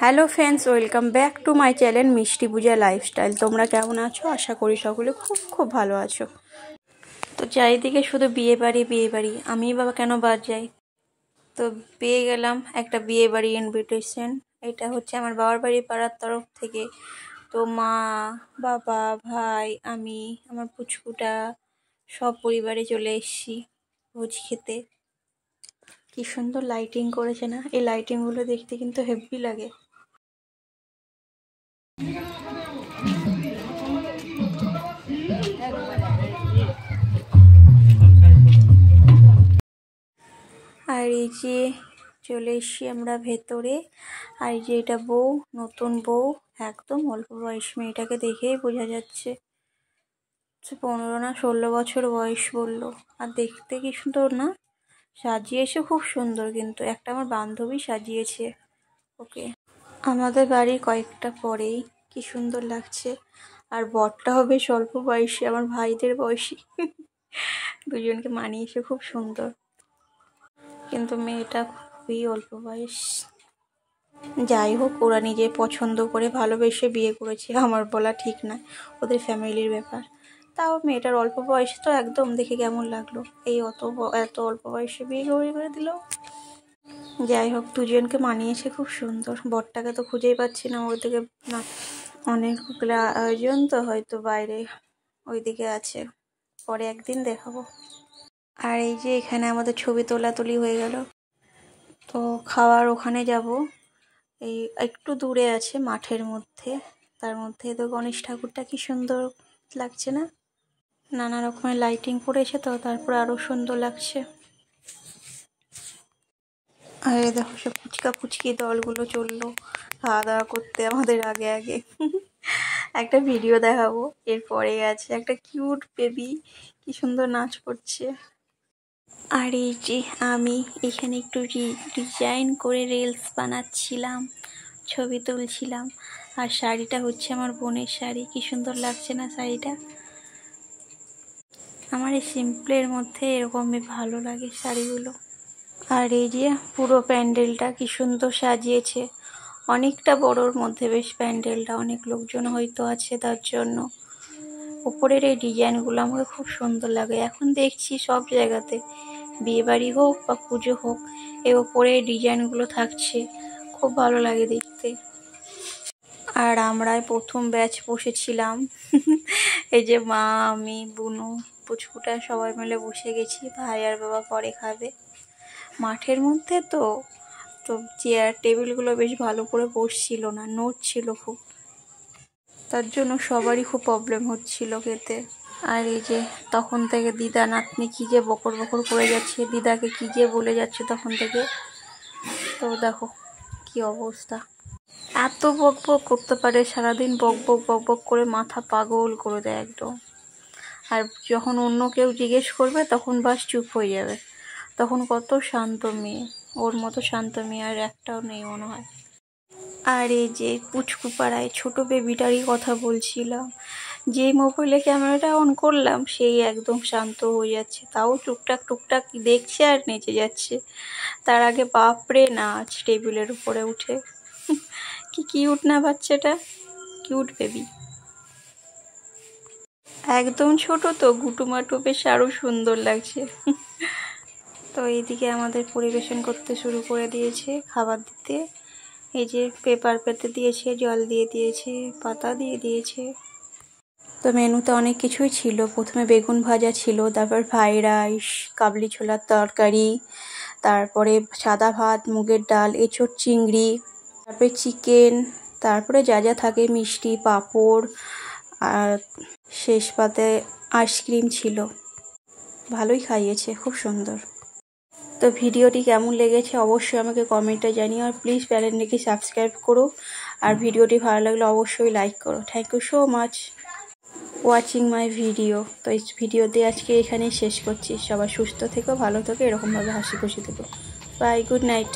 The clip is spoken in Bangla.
Hello friends, welcome back to my channel মিষ্টি পূজা লাইফস্টাইল। তোমরা কেমন আছো? আশা করি সকলে খুব খুব ভালো আছো। তো চারিদিকে শুধু বিয়ে বাড়ি, আমি বাবা কেন বাদ যাই। তো পেয়ে গেলাম একটা বিয়ে বাড়ি ইনভিটেশন। এটা হচ্ছে আমার বাবার বাড়ি পাড়ার তরফ থেকে। তো মা, বাবা, ভাই, আমি, আমার পুচকুটা সব পরিবারে চলে এসেছি ভোজ খেতে। কি সুন্দর লাইটিং করেছে না? এই লাইটিংগুলো দেখতে কিন্তু হেভি লাগে। আর এই যে চলে এসছি আমরা ভেতরে। আর এই যে এটা বউ, নতুন বউ, একদম অল্প বয়স। মেয়েটাকে দেখেই বোঝা যাচ্ছে 15 না 16 বছর বয়স বললো। আর দেখতে কি সুন্দর না? সাজিয়েছে খুব সুন্দর, কিন্তু একটা আমার বান্ধবী সাজিয়েছে ওকে। আমাদের বাড়ির কয়েকটা পরেই কি সুন্দর লাগছে। আর বরটাও বেশ অল্প বয়সী, আমার ভাইদের বয়সী। দুজনকে মানিয়েছে খুব সুন্দর, কিন্তু মেয়েটা খুবই অল্প বয়স। যাই হোক, ওরা নিজে পছন্দ করে ভালোবেসে বিয়ে করেছে, আমার বলা ঠিক না, ওদের ফ্যামিলির ব্যাপার। তাও মেয়েটার অল্প বয়স তো একদম দেখে কেমন লাগলো, এই এত অল্প বয়সে বিয়ে করে দিল। যাই হোক, দুজনকে মানিয়েছে খুব সুন্দর। বরটাকে তো খুঁজেই পাচ্ছি না, ওইদিকে না, অনেক আয়োজন তো হয়তো বাইরে ওইদিকে আছে, পরে একদিন দেখাবো। আর এই যে এখানে আমাদের ছবি তোলাতুলি হয়ে গেল। তো খাওয়ার ওখানে যাব, এই একটু দূরে আছে মাঠের মধ্যে। তার মধ্যে তো গণেশ ঠাকুরটা কি সুন্দর লাগছে না? নানা রকমের লাইটিং পড়েছে তো, তারপর আরো সুন্দর লাগছে। আর দেখো সব ফুচকি দলগুলো চললো খাওয়া দাওয়া করতে আমাদের আগে আগে। একটা ভিডিও দেখাবো এরপরে। আছে একটা কিউট বেবি, কি সুন্দর নাচ করছে। আর এই যে আমি এখানে একটু ডিজাইন করে রিলস বানাচ্ছিলাম, ছবি তুলছিলাম। আর শাড়িটা হচ্ছে আমার বোনের শাড়ি, কি সুন্দর লাগছে না শাড়িটা? আমার এই সিম্পলের মধ্যে এরকমই ভালো লাগে শাড়িগুলো। আর এই যে পুরো প্যান্ডেলটা কি সুন্দর সাজিয়েছে, অনেকটা বড়োর মধ্যে বেশ প্যান্ডেলটা, অনেক লোকজন হয়তো আছে তার জন্য। উপরের এই ডিজাইনগুলো আমাকে খুব সুন্দর লাগে। এখন দেখছি সব জায়গাতে বিয়ে বাড়ি হোক বা পুজো হোক, এই ওপরে ডিজাইনগুলো থাকছে, খুব ভালো লাগে দেখতে। আর আমরাই প্রথম ব্যাচ বসেছিলাম। এই যে মা, আমি, বুনু, পুচকুটা সবাই মিলে বসে গেছি। ভাই আর বাবা পরে খাবে। মাঠের মধ্যে তো তো চেয়ার টেবিলগুলো বেশ ভালো করে বসছিল না, নড়ছিল খুব, তার জন্য সবারই খুব প্রবলেম হচ্ছিল খেতে। আর এই যে তখন থেকে দিদা নাতনি কি যে বকর বকর করে যাচ্ছে, দিদাকে কি যে বলে যাচ্ছে তখন থেকে। তো দেখো কি অবস্থা, এত বক বক করতে পারে সারাদিন, বক বক করে মাথা পাগল করে দেয় একদম। আর যখন অন্য কেউ জিজ্ঞেস করবে তখন বাস চুপ হয়ে যাবে। তখন কত শান্ত মেয়ে, ওর মতো শান্ত মেয়ে আর একটাও নেই মনে হয়। আর এই যে পুচকু পাড়ায় ছোট বেবিটারই কথা বলছিলাম, যেই মোবাইলে ক্যামেরাটা অন করলাম সেই একদম শান্ত হয়ে যাচ্ছে, তাও টুকটাক দেখছে আর নেচে যাচ্ছে। তার আগে বাপরে নাচ টেবিলের উপরে উঠে। কি কিউট না বাচ্চাটা, কিউট বেবি, একদম ছোট তো, গুটুমাটু বেশ আরো সুন্দর লাগছে। তো এইদিকে আমাদের পরিবেশন করতে শুরু করে দিয়েছে, খাবার দিতে। এই যে পেপার পেতে দিয়েছে, জল দিয়ে দিয়েছে, পাতা দিয়ে দিয়েছে। তো মেনুতে অনেক কিছুই ছিল। প্রথমে বেগুন ভাজা ছিল, তারপর ফ্রাইড রাইস, কাবলি ছোলার তরকারি, তারপরে সাদা ভাত, মুগের ডাল, এঁচোড় চিংড়ি, তারপরে চিকেন, তারপরে যা যা থাকে মিষ্টি, পাঁপড়, আর শেষ পাতে আইসক্রিম ছিল। ভালোই খাইয়েছে, খুব সুন্দর। তো ভিডিওটি কেমন লেগেছে অবশ্যই আমাকে কমেন্টে জানিও। আর প্লিজ চ্যানেলটিকে সাবস্ক্রাইব করো, আর ভিডিওটি ভালো লাগলে অবশ্যই লাইক করো। Thank you so much watching my video. তো এই ভিডিওতে আজকে এখানেই শেষ করছি। সবাই সুস্থ থেকো, ভালো থেকো, এরকমভাবে হাসি খুশি থেকো। Bye, good night.